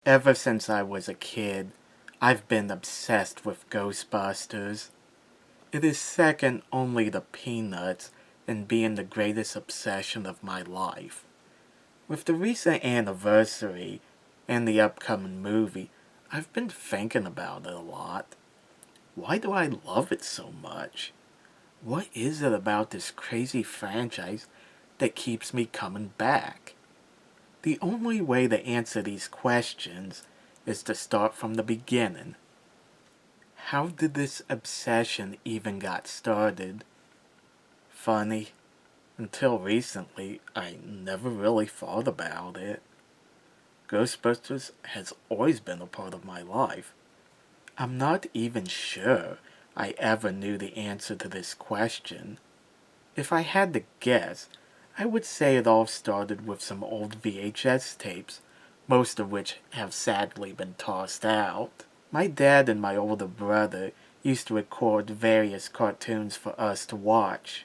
Ever since I was a kid, I've been obsessed with Ghostbusters. It is second only to Peanuts in being the greatest obsession of my life. With the recent anniversary and the upcoming movie, I've been thinking about it a lot. Why do I love it so much? What is it about this crazy franchise that keeps me coming back? The only way to answer these questions is to start from the beginning. How did this obsession even got started? Funny, until recently, I never really thought about it. Ghostbusters has always been a part of my life. I'm not even sure I ever knew the answer to this question. If I had to guess, I would say it all started with some old VHS tapes, most of which have sadly been tossed out. My dad and my older brother used to record various cartoons for us to watch.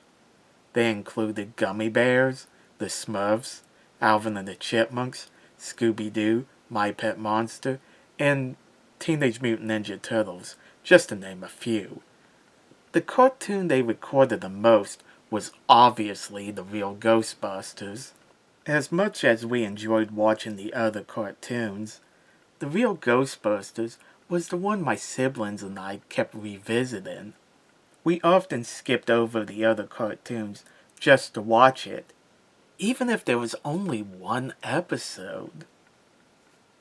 They included Gummy Bears, The Smurfs, Alvin and the Chipmunks, Scooby-Doo, My Pet Monster, and Teenage Mutant Ninja Turtles, just to name a few. The cartoon they recorded the most was obviously the real Ghostbusters. As much as we enjoyed watching the other cartoons, the real Ghostbusters was the one my siblings and I kept revisiting. We often skipped over the other cartoons just to watch it, even if there was only one episode.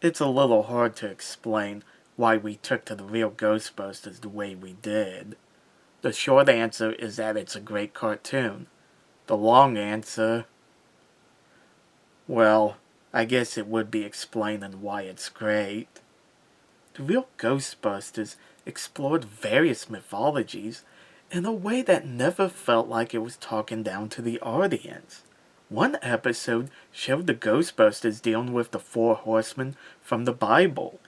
It's a little hard to explain why we took to the real Ghostbusters the way we did. The short answer is that it's a great cartoon. The long answer, well, I guess it would be explaining why it's great. The real Ghostbusters explored various mythologies in a way that never felt like it was talking down to the audience. One episode showed the Ghostbusters dealing with the four horsemen from the Bible,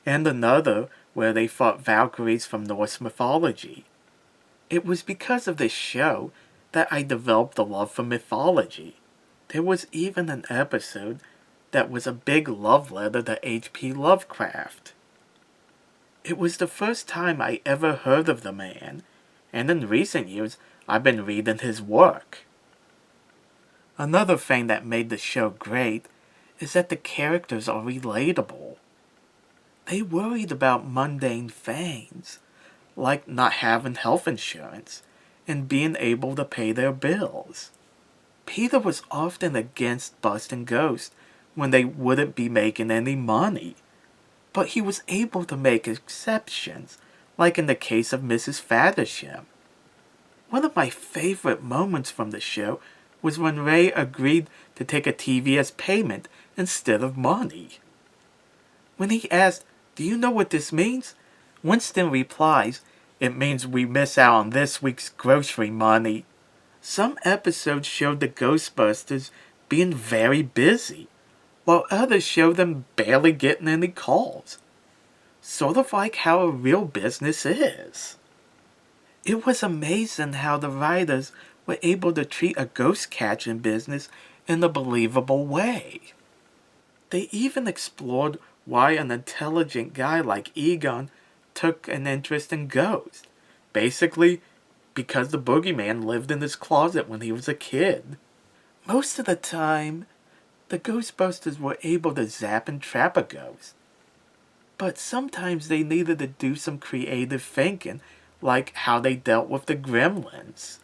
and another where they fought Valkyries from Norse mythology. It was because of this show that I developed a love for mythology. There was even an episode that was a big love letter to H.P. Lovecraft. It was the first time I ever heard of the man, and in recent years I've been reading his work. Another thing that made the show great is that the characters are relatable. They worried about mundane things, like not having health insurance and being able to pay their bills. Peter was often against busting ghosts when they wouldn't be making any money, but he was able to make exceptions, like in the case of Mrs. Faversham. One of my favorite moments from the show was when Ray agreed to take a TV as payment instead of money. When he asked, "Do you know what this means?" Winston replies, "It means we miss out on this week's grocery money." Some episodes showed the Ghostbusters being very busy, while others showed them barely getting any calls. Sort of like how a real business is. It was amazing how the writers were able to treat a ghost catching business in a believable way. They even explored why an intelligent guy like Egon took an interest in ghosts. Basically, because the boogeyman lived in his closet when he was a kid. Most of the time, the Ghostbusters were able to zap and trap a ghost. But sometimes they needed to do some creative thinking, like how they dealt with the gremlins.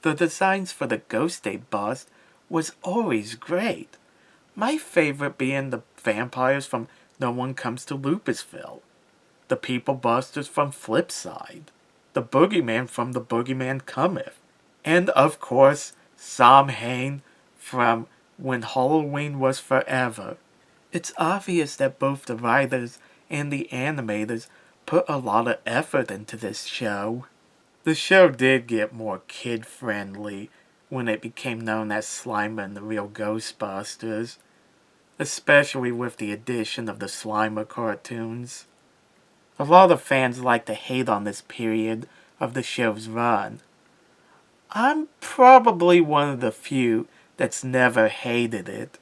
The designs for the ghost they bust was always great. My favorite being the vampires from No One Comes to Lupusville, the People Busters from Flipside, the Boogeyman from The Boogeyman Cometh, and of course, Samhain from When Halloween Was Forever. It's obvious that both the writers and the animators put a lot of effort into this show. The show did get more kid-friendly when it became known as Slimer and the Real Ghostbusters, especially with the addition of the Slimer cartoons. A lot of fans like to hate on this period of the show's run. I'm probably one of the few that's never hated it.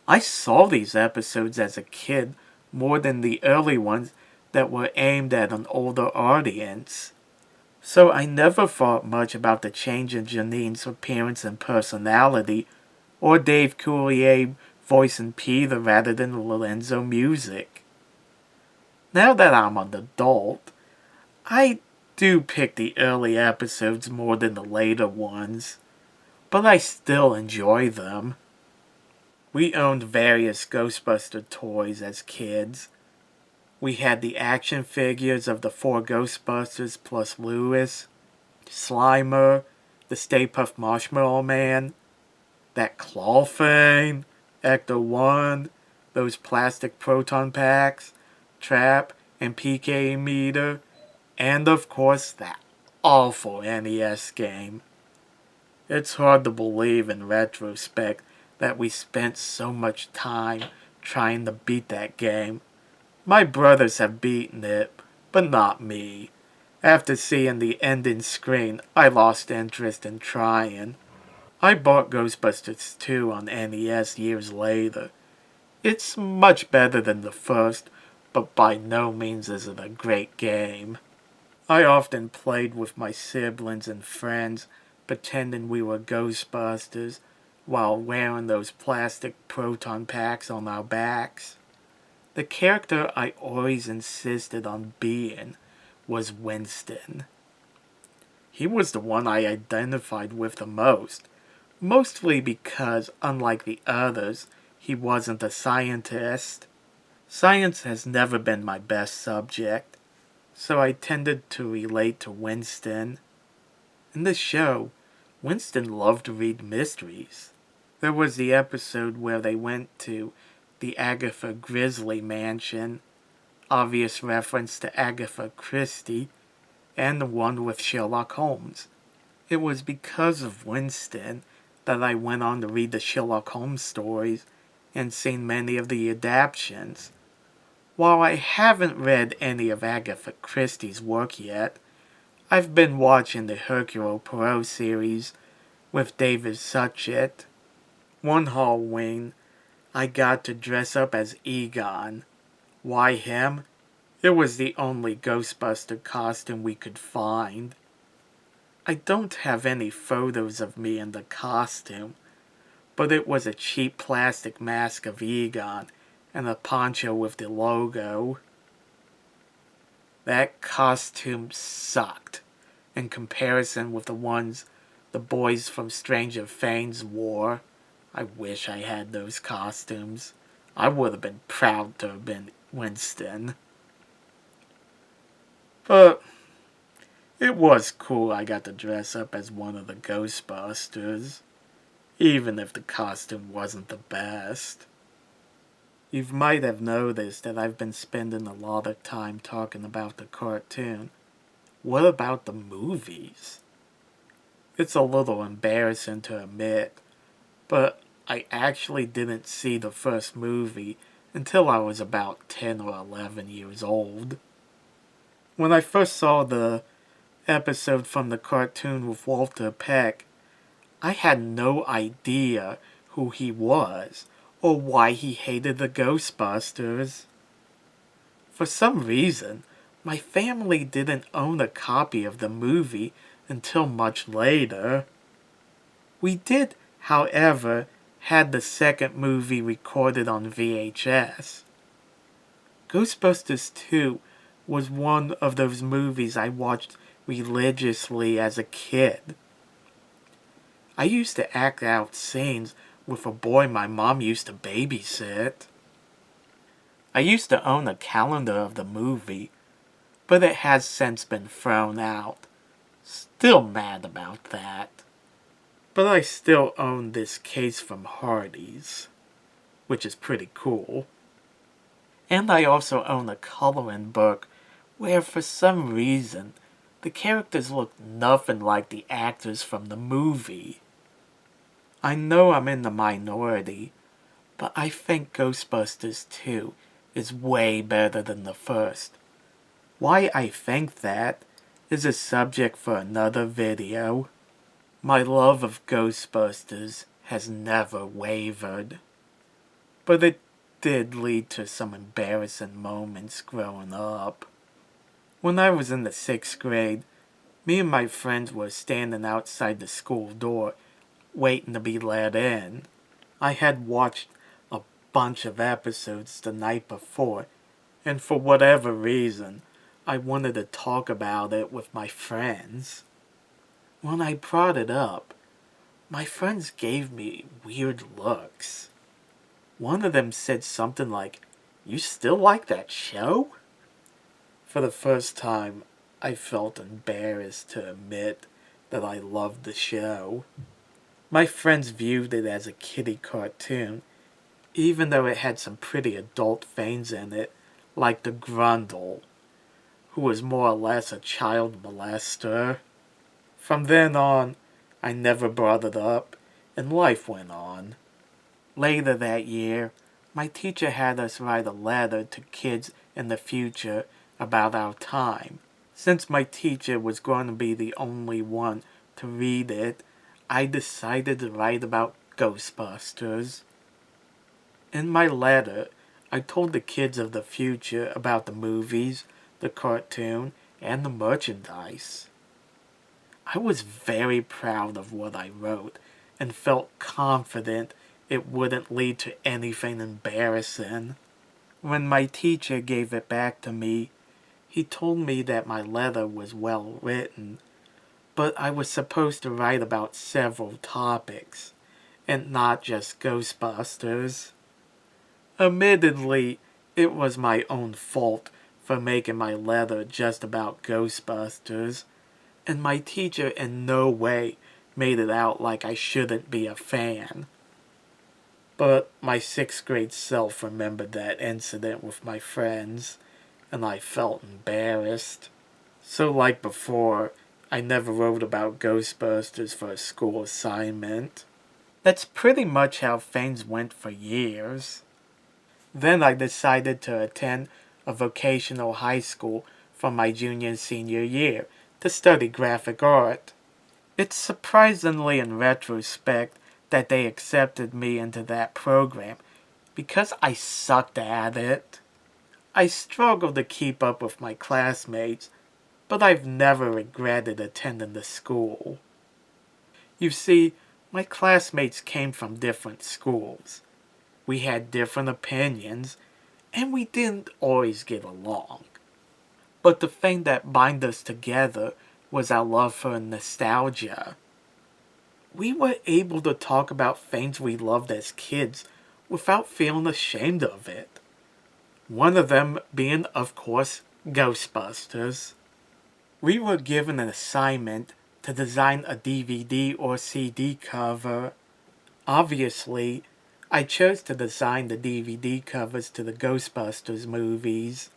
I saw these episodes as a kid more than the early ones that were aimed at an older audience. So I never thought much about the change in Janine's appearance and personality, or Dave Coulier voicing Peter rather than Lorenzo Music. Now that I'm an adult, I do pick the early episodes more than the later ones, but I still enjoy them. We owned various Ghostbuster toys as kids. We had the action figures of the 4 Ghostbusters plus Lewis, Slimer, the Stay Puft Marshmallow Man, that claw thing, Ecto-1, those plastic proton packs, Trap and PK meter, and of course that awful NES game. It's hard to believe in retrospect that we spent so much time trying to beat that game. My brothers have beaten it, but not me. After seeing the ending screen, I lost interest in trying. I bought Ghostbusters 2 on NES years later. It's much better than the first, but by no means is it a great game. I often played with my siblings and friends, pretending we were Ghostbusters, while wearing those plastic proton packs on our backs. The character I always insisted on being was Winston. He was the one I identified with the most, mostly because, unlike the others, he wasn't a scientist. Science has never been my best subject, so I tended to relate to Winston. In the show, Winston loved to read mysteries. There was the episode where they went to the Agatha Grizzly mansion, obvious reference to Agatha Christie, and the one with Sherlock Holmes. It was because of Winston that I went on to read the Sherlock Holmes stories and seen many of the adaptations. While I haven't read any of Agatha Christie's work yet, I've been watching the Hercule Poirot series with David Suchet. One Halloween, I got to dress up as Egon. Why him? It was the only Ghostbuster costume we could find. I don't have any photos of me in the costume, but it was a cheap plastic mask of Egon and a poncho with the logo. That costume sucked in comparison with the ones the boys from Stranger Things wore. I wish I had those costumes. I would have been proud to have been Winston. But it was cool I got to dress up as one of the Ghostbusters, even if the costume wasn't the best. You might have noticed that I've been spending a lot of time talking about the cartoon. What about the movies? It's a little embarrassing to admit, but I actually didn't see the first movie until I was about 10 or 11 years old. When I first saw the episode from the cartoon with Walter Peck, I had no idea who he was or why he hated the Ghostbusters. For some reason, my family didn't own a copy of the movie until much later. We did, however, had the second movie recorded on VHS. Ghostbusters 2 was one of those movies I watched religiously as a kid. I used to act out scenes with a boy my mom used to babysit. I used to own a calendar of the movie, but it has since been thrown out. Still mad about that. But I still own this case from Hardee's, which is pretty cool. And I also own a coloring book where for some reason the characters look nothing like the actors from the movie. I know I'm in the minority, but I think Ghostbusters 2 is way better than the first. Why I think that is a subject for another video. My love of Ghostbusters has never wavered. But it did lead to some embarrassing moments growing up. When I was in the 6th grade, me and my friends were standing outside the school door waiting to be let in. I had watched a bunch of episodes the night before, and for whatever reason, I wanted to talk about it with my friends. When I brought it up, my friends gave me weird looks. One of them said something like, "You still like that show?" For the first time, I felt embarrassed to admit that I loved the show. My friends viewed it as a kiddie cartoon, even though it had some pretty adult things in it, like the Grundle, who was more or less a child molester. From then on, I never brought it up, and life went on. Later that year, my teacher had us write a letter to kids in the future about our time. Since my teacher was going to be the only one to read it, I decided to write about Ghostbusters. In my letter, I told the kids of the future about the movies, the cartoon, and the merchandise. I was very proud of what I wrote and felt confident it wouldn't lead to anything embarrassing. When my teacher gave it back to me, he told me that my letter was well written, but I was supposed to write about several topics, and not just Ghostbusters. Admittedly, it was my own fault for making my letter just about Ghostbusters, and my teacher in no way made it out like I shouldn't be a fan. But my 6th grade self remembered that incident with my friends, and I felt embarrassed. So like before, I never wrote about Ghostbusters for a school assignment. That's pretty much how things went for years. Then I decided to attend a vocational high school for my junior and senior year to study graphic art. It's surprisingly in retrospect that they accepted me into that program because I sucked at it. I struggled to keep up with my classmates, but I've never regretted attending the school. You see, my classmates came from different schools. We had different opinions, and we didn't always get along. But the thing that bound us together was our love for nostalgia. We were able to talk about things we loved as kids without feeling ashamed of it. One of them being, of course, Ghostbusters. We were given an assignment to design a DVD or CD cover. Obviously, I chose to design the DVD covers to the Ghostbusters movies.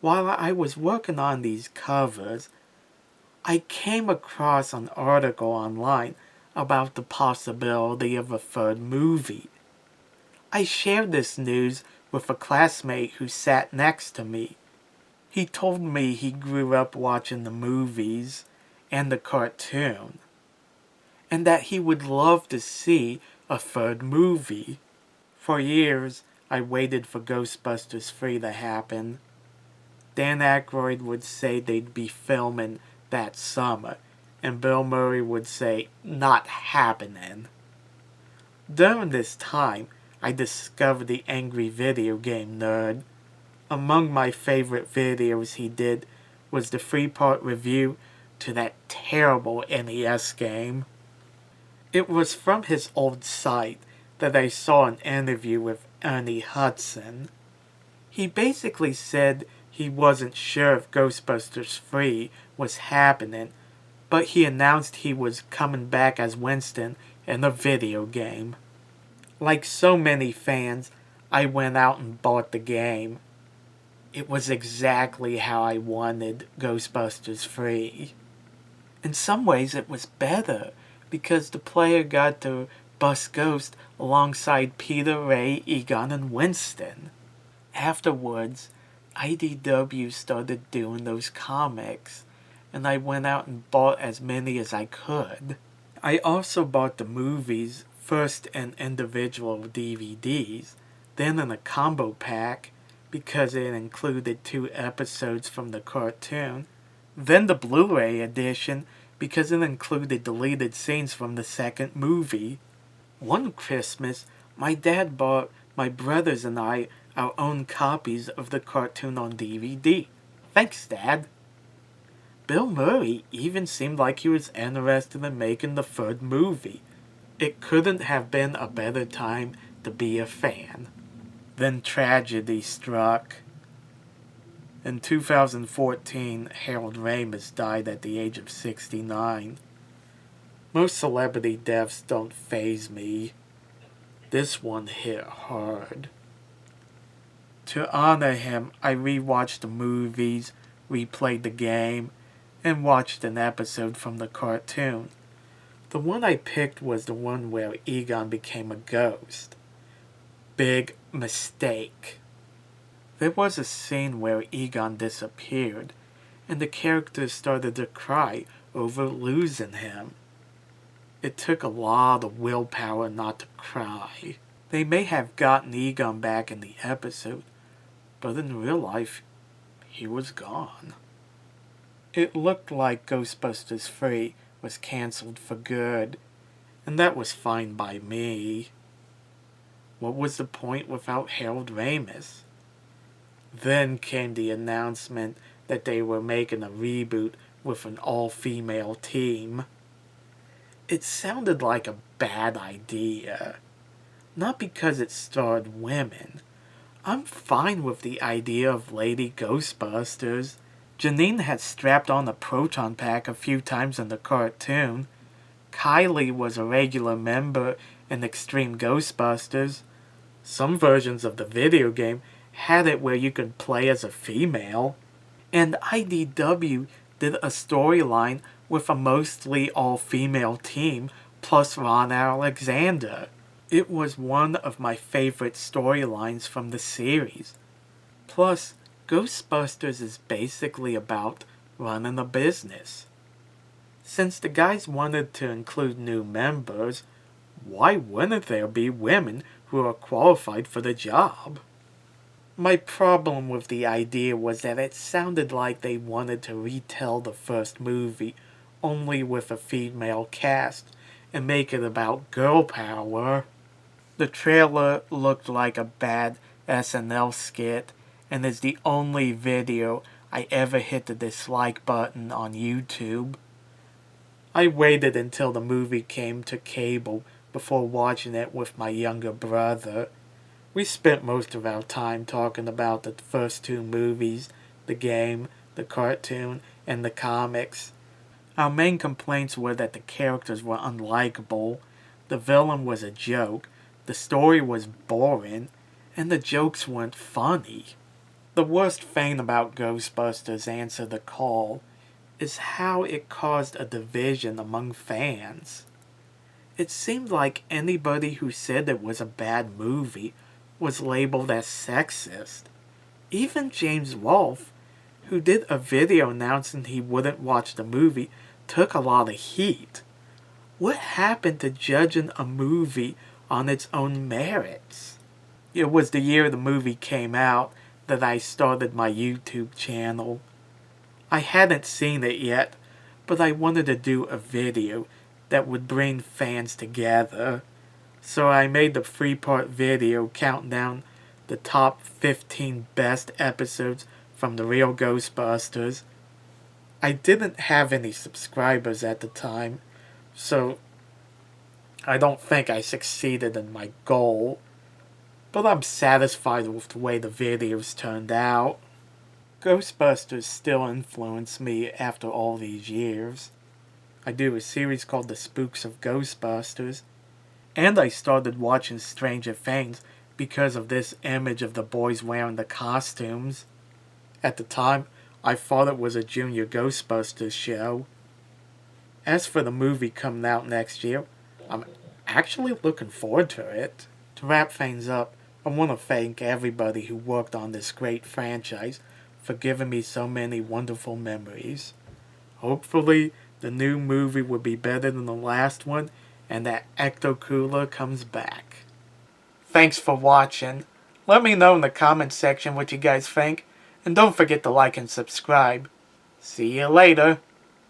While I was working on these covers, I came across an article online about the possibility of a third movie. I shared this news with a classmate who sat next to me. He told me he grew up watching the movies and the cartoon, and that he would love to see a third movie. For years, I waited for Ghostbusters 3 to happen. Dan Aykroyd would say they'd be filming that summer, and Bill Murray would say, "Not happening." During this time, I discovered the Angry Video Game Nerd. Among my favorite videos he did was the 3-part review to that terrible NES game. It was from his old site that I saw an interview with Ernie Hudson. He basically said he wasn't sure if Ghostbusters 3 was happening, but he announced he was coming back as Winston in a video game. Like so many fans, I went out and bought the game. It was exactly how I wanted Ghostbusters 3. In some ways it was better, because the player got to bust Ghost alongside Peter, Ray, Egon, and Winston. Afterwards, IDW started doing those comics, and I went out and bought as many as I could. I also bought the movies first in individual DVDs, then in a combo pack because it included 2 episodes from the cartoon, then the Blu-ray edition because it included deleted scenes from the second movie. One Christmas, my dad bought my brothers and I our own copies of the cartoon on DVD. Thanks, Dad. Bill Murray even seemed like he was interested in making the third movie. It couldn't have been a better time to be a fan. Then tragedy struck. In 2014, Harold Ramis died at the age of 69. Most celebrity deaths don't faze me. This one hit hard. To honor him, I rewatched the movies, replayed the game, and watched an episode from the cartoon. The one I picked was the one where Egon became a ghost. Big mistake. There was a scene where Egon disappeared, and the characters started to cry over losing him. It took a lot of willpower not to cry. They may have gotten Egon back in the episode, but in real life, he was gone. It looked like Ghostbusters 3 was cancelled for good, and that was fine by me. What was the point without Harold Ramis? Then came the announcement that they were making a reboot with an all-female team. It sounded like a bad idea. Not because it starred women. I'm fine with the idea of Lady Ghostbusters. Janine had strapped on a proton pack a few times in the cartoon. Kylie was a regular member in Extreme Ghostbusters. Some versions of the video game had it where you could play as a female. And IDW did a storyline with a mostly all-female team plus Ron Alexander. It was one of my favorite storylines from the series. Plus, Ghostbusters is basically about running a business. Since the guys wanted to include new members, why wouldn't there be women who are qualified for the job? My problem with the idea was that it sounded like they wanted to retell the first movie only with a female cast and make it about girl power. The trailer looked like a bad SNL skit and is the only video I ever hit the dislike button on YouTube. I waited until the movie came to cable before watching it with my younger brother. We spent most of our time talking about the first 2 movies, the game, the cartoon, and the comics. Our main complaints were that the characters were unlikable, the villain was a joke, the story was boring, and the jokes weren't funny. The worst thing about Ghostbusters Answer the Call is how it caused a division among fans. It seemed like anybody who said it was a bad movie was labeled as sexist. Even James Wolfe, who did a video announcing he wouldn't watch the movie, took a lot of heat. What happened to judging a movie on its own merits? It was the year the movie came out that I started my YouTube channel. I hadn't seen it yet, but I wanted to do a video that would bring fans together. So I made the 3-part video counting down the top 15 best episodes from the real Ghostbusters. I didn't have any subscribers at the time, so I don't think I succeeded in my goal, but I'm satisfied with the way the videos turned out. Ghostbusters still influence me after all these years. I do a series called The Spooks of Ghostbusters, and I started watching Stranger Things because of this image of the boys wearing the costumes. At the time, I thought it was a Junior Ghostbusters show. As for the movie coming out next year, I'm actually looking forward to it. To wrap things up, I want to thank everybody who worked on this great franchise for giving me so many wonderful memories. Hopefully, the new movie will be better than the last one, and that Ecto Cooler comes back. Thanks for watching. Let me know in the comments section what you guys think, and don't forget to like and subscribe. See you later.